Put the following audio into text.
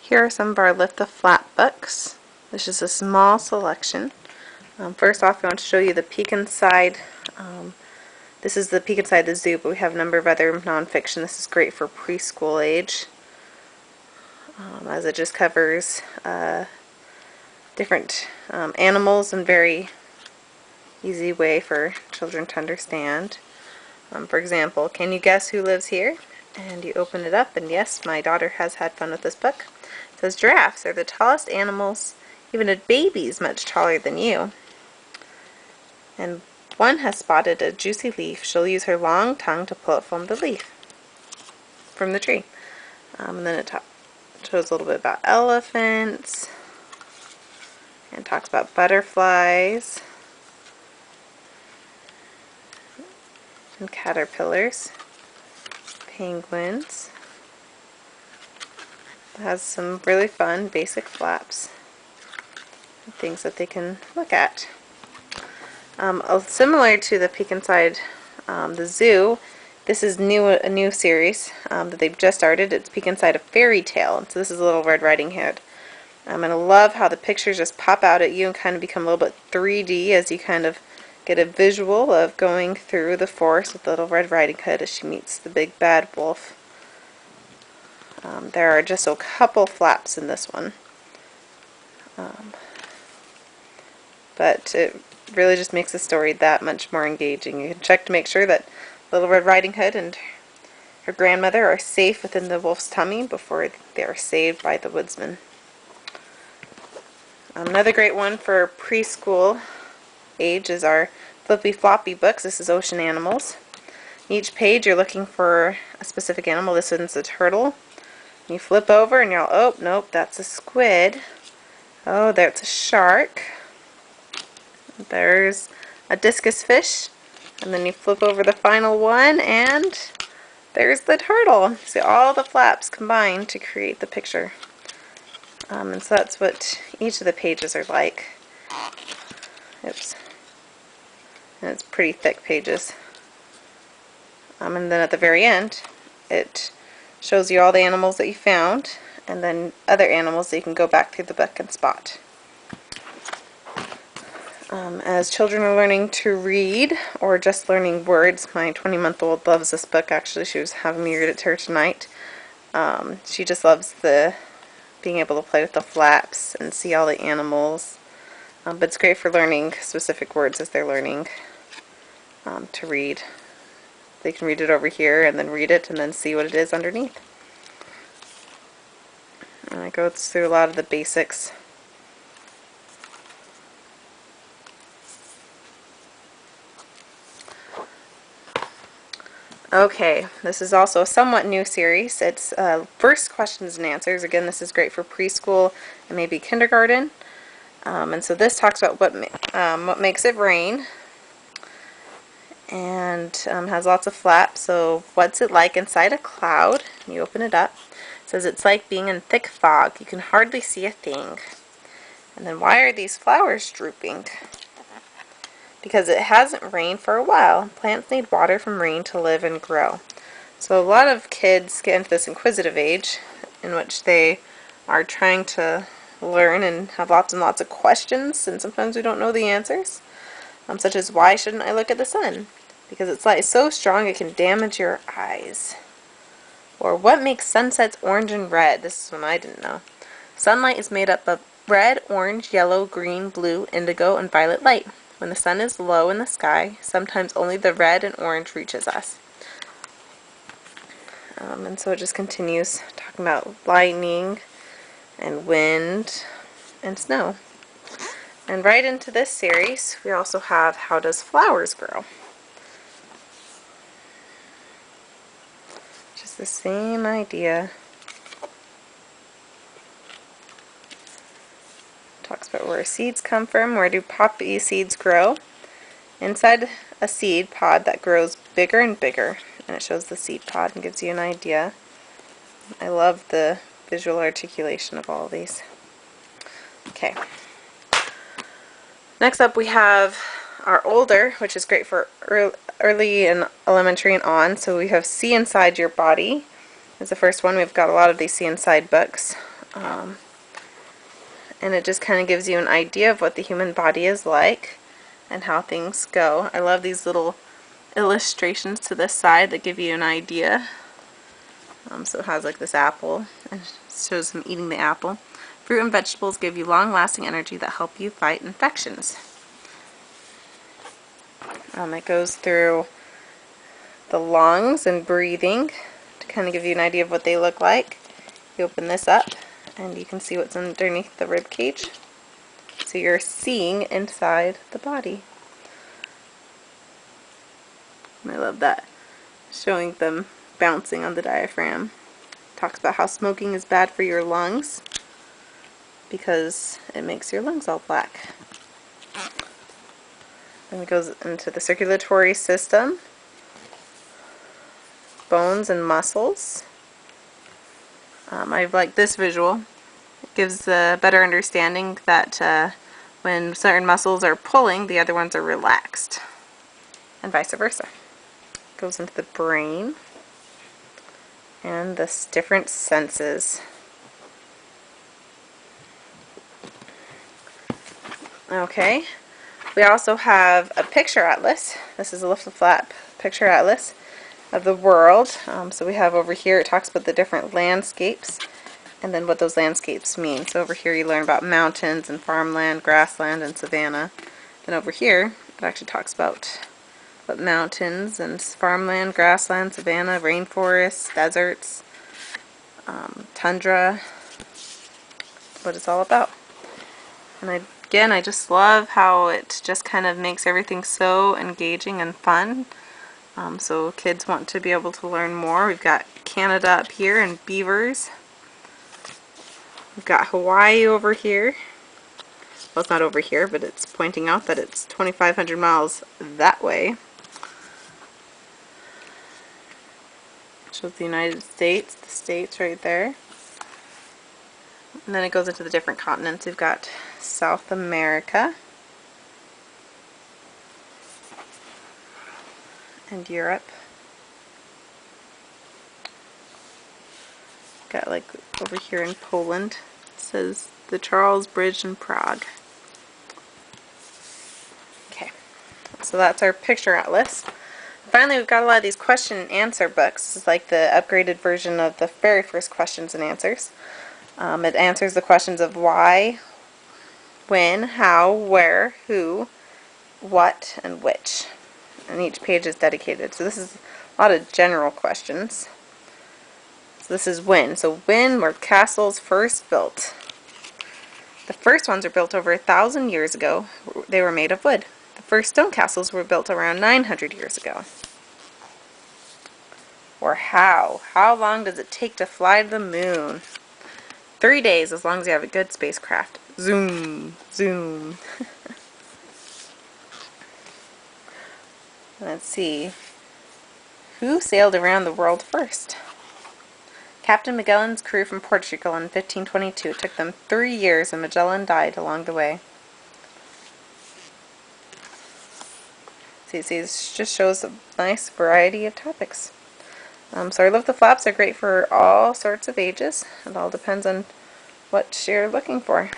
Here are some of our Lift the Flap books. This is a small selection. First off, I want to show you the Peek Inside. This is the Peek Inside the Zoo, but we have a number of other nonfiction. This is great for preschool age, as it just covers different animals in very easy way for children to understand. For example, can you guess who lives here? And you open it up, and yes, my daughter has had fun with this book. It says giraffes are the tallest animals, even a baby is much taller than you. And one has spotted a juicy leaf. She'll use her long tongue to pull it from the leaf, from the tree. And then it shows a little bit about elephants, and talks about butterflies, and caterpillars, penguins. It has some really fun basic flaps, things that they can look at. Similar to the Peek Inside the Zoo, this is a new series that they've just started. It's Peek Inside a Fairy Tale, and so this is a Little Red Riding Hood. And I love how the pictures just pop out at you and kind of become a little bit 3D as you kind of get a visual of going through the forest with Little Red Riding Hood as she meets the big bad wolf. There are just a couple flaps in this one, but it really just makes the story that much more engaging. You can check to make sure that Little Red Riding Hood and her grandmother are safe within the wolf's tummy before they are saved by the woodsman. Another great one for preschool age is our Flippy Floppy books. This is Ocean Animals. Each page you're looking for a specific animal. This one's a turtle. You flip over and you're all, oh, nope, that's a squid. Oh, there's a shark. There's a discus fish. And then you flip over the final one and there's the turtle. See, all the flaps combine to create the picture. And so that's what each of the pages are like. Oops. And it's pretty thick pages. And then at the very end, it shows you all the animals that you found, and then other animals that you can go back through the book and spot. As children are learning to read, or just learning words, my 20-month-old loves this book. Actually, she was having me read it to her tonight. She just loves being able to play with the flaps and see all the animals. But it's great for learning specific words as they're learning to read. They can read it over here and then read it and then see what it is underneath. And it goes through a lot of the basics. Okay, this is also a somewhat new series. It's first questions and answers. Again, this is great for preschool and maybe kindergarten. And so this talks about what makes it rain, and has lots of flaps. So what's it like inside a cloud? You open it up. It says it's like being in thick fog. You can hardly see a thing. And then why are these flowers drooping? Because it hasn't rained for a while. Plants need water from rain to live and grow. So a lot of kids get into this inquisitive age in which they are trying to learn and have lots and lots of questions, and sometimes we don't know the answers. Such as, why shouldn't I look at the sun? Because its light is so strong it can damage your eyes. Or what makes sunsets orange and red? This is one I didn't know. Sunlight is made up of red, orange, yellow, green, blue, indigo, and violet light. When the sun is low in the sky, sometimes only the red and orange reaches us. And so it just continues talking about lightning and wind and snow. And right into this series, we also have How Does Flowers Grow? Just the same idea. Talks about where seeds come from. Where do poppy seeds grow? Inside a seed pod that grows bigger and bigger. And it shows the seed pod and gives you an idea. I love the visual articulation of all of these. Okay. Next up we have our older, which is great for early and elementary and on. So we have See Inside Your Body is the first one. We've got a lot of these See Inside books. And it just kind of gives you an idea of what the human body is like and how things go. I love these little illustrations to this side that give you an idea. So it has like this apple and shows him eating the apple. Fruit and vegetables give you long-lasting energy that help you fight infections. It goes through the lungs and breathing to kind of give you an idea of what they look like. You open this up and you can see what's underneath the rib cage. So you're seeing inside the body. And I love that, showing them bouncing on the diaphragm. Talks about how smoking is bad for your lungs because it makes your lungs all black. Then it goes into the circulatory system, bones and muscles. I like this visual. It gives a better understanding that when certain muscles are pulling, the other ones are relaxed, and vice versa. It goes into the brain and the different senses. Okay, we also have a picture atlas. This is a lift the flap picture atlas of the world. So we have over here, it talks about the different landscapes and then what those landscapes mean. So over here you learn about mountains and farmland, grassland, and savanna. Then over here it actually talks about what mountains and farmland, grassland, savanna, rainforests, deserts, tundra, what it's all about. And again, I just love how it just kind of makes everything so engaging and fun. So kids want to be able to learn more. We've got Canada up here and beavers. We've got Hawaii over here. Well, it's not over here, but it's pointing out that it's 2,500 miles that way. Shows the United States, the states right there. And then it goes into the different continents. We've got South America and Europe. Got like over here in Poland, it says the Charles Bridge in Prague. Okay, so that's our picture atlas. Finally, we've got a lot of these question and answer books. This is like the upgraded version of the very first questions and answers. It answers the questions of why, when, how, where, who, what, and which. And each page is dedicated. So this is a lot of general questions. So this is when. So when were castles first built? The first ones were built over 1,000 years ago. They were made of wood. The first stone castles were built around 900 years ago. Or how? How long does it take to fly to the moon? 3 days, as long as you have a good spacecraft. Zoom, zoom. Let's see. Who sailed around the world first? Captain Magellan's crew from Portugal in 1522. It took them 3 years and Magellan died along the way. See, it just shows a nice variety of topics. So our lift the flaps are great for all sorts of ages. It all depends on what you're looking for.